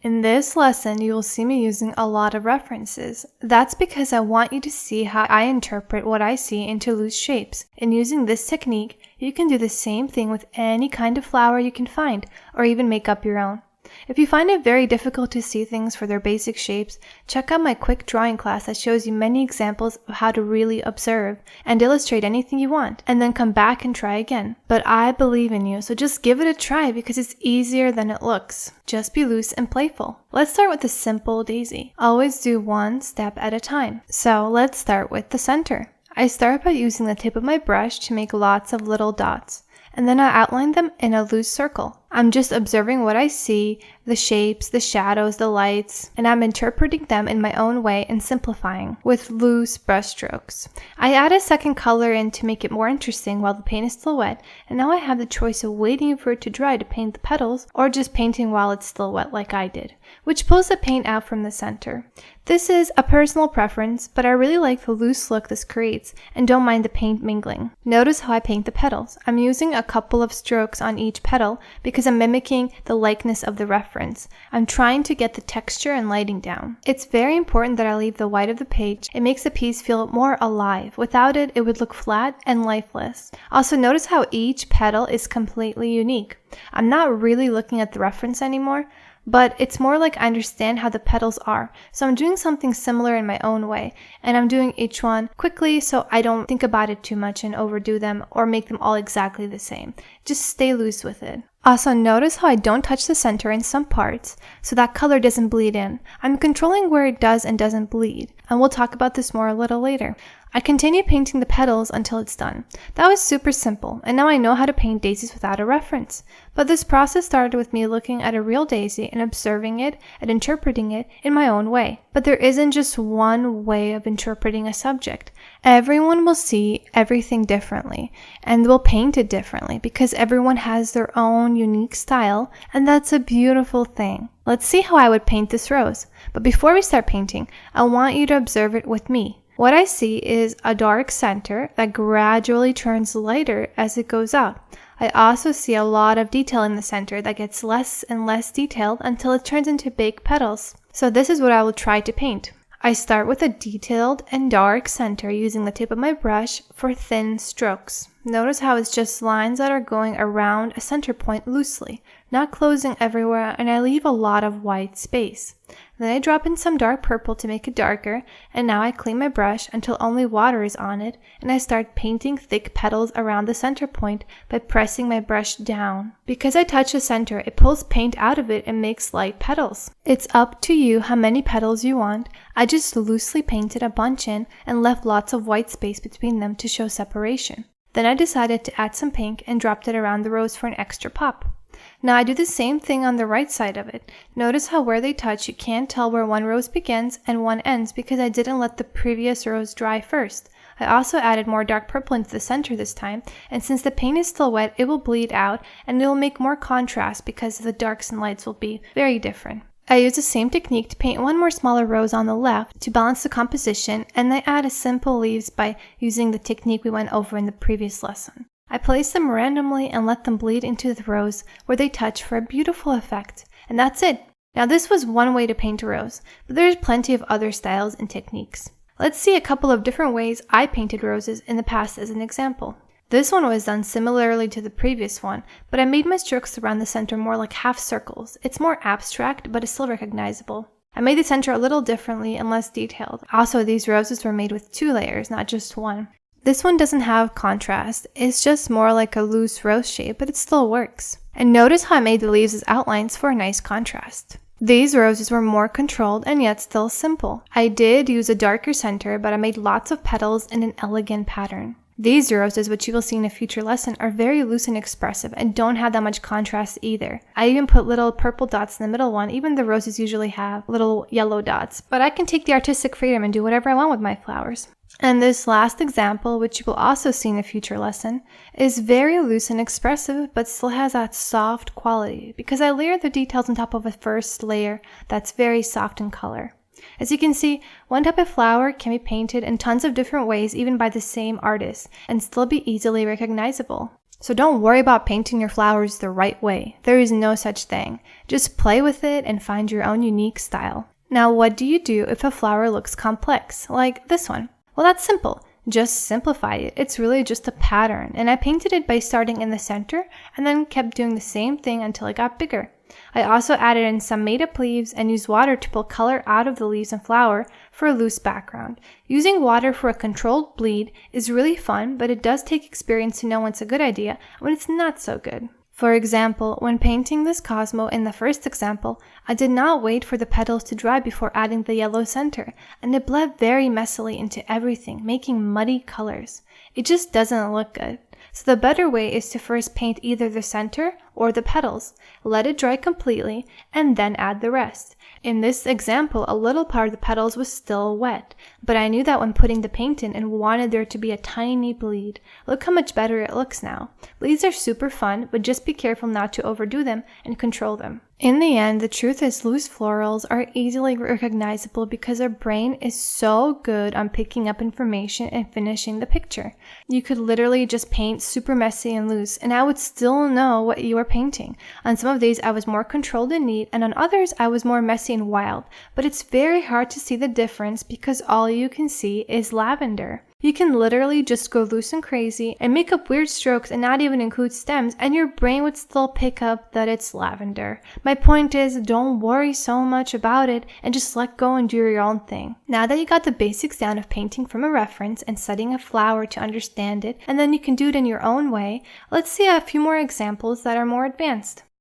In this lesson, you will see me using a lot of references. That's because I want you to see how I interpret what I see into loose shapes. And using this technique, you can do the same thing with any kind of flower you can find, or even make up your own. If you find it very difficult to see things for their basic shapes, check out my quick drawing class that shows you many examples of how to really observe and illustrate anything you want, and then come back and try again. But I believe in you, so just give it a try because it's easier than it looks. Just be loose and playful. Let's start with a simple daisy. Always do one step at a time. So let's start with the center. I start by using the tip of my brush to make lots of little dots, and then I outline them in a loose circle. I'm just observing what I see, the shapes, the shadows, the lights, and I'm interpreting them in my own way and simplifying with loose brush strokes. I add a second color in to make it more interesting while the paint is still wet, and now I have the choice of waiting for it to dry to paint the petals or just painting while it's still wet like I did, which pulls the paint out from the center. This is a personal preference, but I really like the loose look this creates and don't mind the paint mingling. Notice how I paint the petals. I'm using a couple of strokes on each petal because I'm mimicking the likeness of the reference. I'm trying to get the texture and lighting down. It's very important that I leave the white of the page. It makes the piece feel more alive. Without it, it would look flat and lifeless. Also, notice how each petal is completely unique. I'm not really looking at the reference anymore, but it's more like I understand how the petals are. So I'm doing something similar in my own way, and I'm doing each one quickly so I don't think about it too much and overdo them or make them all exactly the same. Just stay loose with it. Also, notice how I don't touch the center in some parts so that color doesn't bleed in. I'm controlling where it does and doesn't bleed, and we'll talk about this more a little later. I continue painting the petals until it's done. That was super simple, and now I know how to paint daisies without a reference. But this process started with me looking at a real daisy and observing it and interpreting it in my own way. But there isn't just one way of interpreting a subject. Everyone will see everything differently, and will paint it differently because everyone has their own unique style, and that's a beautiful thing. Let's see how I would paint this rose. But before we start painting, I want you to observe it with me. What I see is a dark center that gradually turns lighter as it goes up. I also see a lot of detail in the center that gets less and less detailed until it turns into big petals. So this is what I will try to paint. I start with a detailed and dark center using the tip of my brush for thin strokes. Notice how it's just lines that are going around a center point loosely, not closing everywhere, and I leave a lot of white space. Then I drop in some dark purple to make it darker, and now I clean my brush until only water is on it, and I start painting thick petals around the center point by pressing my brush down. Because I touch the center, it pulls paint out of it and makes light petals. It's up to you how many petals you want. I just loosely painted a bunch in and left lots of white space between them to show separation. Then I decided to add some pink and dropped it around the rose for an extra pop. Now I do the same thing on the right side of it. Notice how where they touch you can't tell where one rose begins and one ends because I didn't let the previous rose dry first. I also added more dark purple into the center this time, and since the paint is still wet, it will bleed out and it will make more contrast because the darks and lights will be very different. I use the same technique to paint one more smaller rose on the left to balance the composition, and I add a simple leaves by using the technique we went over in the previous lesson. I place them randomly and let them bleed into the rose where they touch for a beautiful effect. And that's it. Now this was one way to paint a rose, but there's plenty of other styles and techniques. Let's see a couple of different ways I painted roses in the past as an example. This one was done similarly to the previous one, but I made my strokes around the center more like half circles. It's more abstract, but it's still recognizable. I made the center a little differently and less detailed. Also, these roses were made with 2 layers, not just one. This one doesn't have contrast. It's just more like a loose rose shape, but it still works. And notice how I made the leaves as outlines for a nice contrast. These roses were more controlled and yet still simple. I did use a darker center, but I made lots of petals in an elegant pattern. These roses, which you will see in a future lesson, are very loose and expressive and don't have that much contrast either. I even put little purple dots in the middle one. Even the roses usually have little yellow dots. But I can take the artistic freedom and do whatever I want with my flowers. And this last example, which you will also see in a future lesson, is very loose and expressive but still has that soft quality because I layered the details on top of a first layer that's very soft in color. As you can see, one type of flower can be painted in tons of different ways even by the same artist and still be easily recognizable. So don't worry about painting your flowers the right way. There is no such thing. Just play with it and find your own unique style. Now, what do you do if a flower looks complex, like this one? Well, that's simple. Just simplify it. It's really just a pattern, and I painted it by starting in the center and then kept doing the same thing until it got bigger. I also added in some made-up leaves and used water to pull color out of the leaves and flower for a loose background. Using water for a controlled bleed is really fun, but it does take experience to know when it's a good idea and when it's not so good. For example, when painting this Cosmo in the first example, I did not wait for the petals to dry before adding the yellow center, and it bled very messily into everything, making muddy colors. It just doesn't look good. So the better way is to first paint either the center or the petals, let it dry completely, and then add the rest. In this example, a little part of the petals was still wet, but I knew that when putting the paint in and wanted there to be a tiny bleed. Look how much better it looks now. Bleeds are super fun, but just be careful not to overdo them and control them. In the end, the truth is loose florals are easily recognizable because our brain is so good on picking up information and finishing the picture. You could literally just paint super messy and loose, and I would still know what you are painting. On some of these, I was more controlled and neat, and on others, I was more messy and wild. But it's very hard to see the difference because all you can see is lavender. You can literally just go loose and crazy and make up weird strokes and not even include stems, and your brain would still pick up that it's lavender. My point is, don't worry so much about it and just let go and do your own thing. Now that you got the basics down of painting from a reference and studying a flower to understand it, and then you can do it in your own way, let's see a few more examples that are more advanced.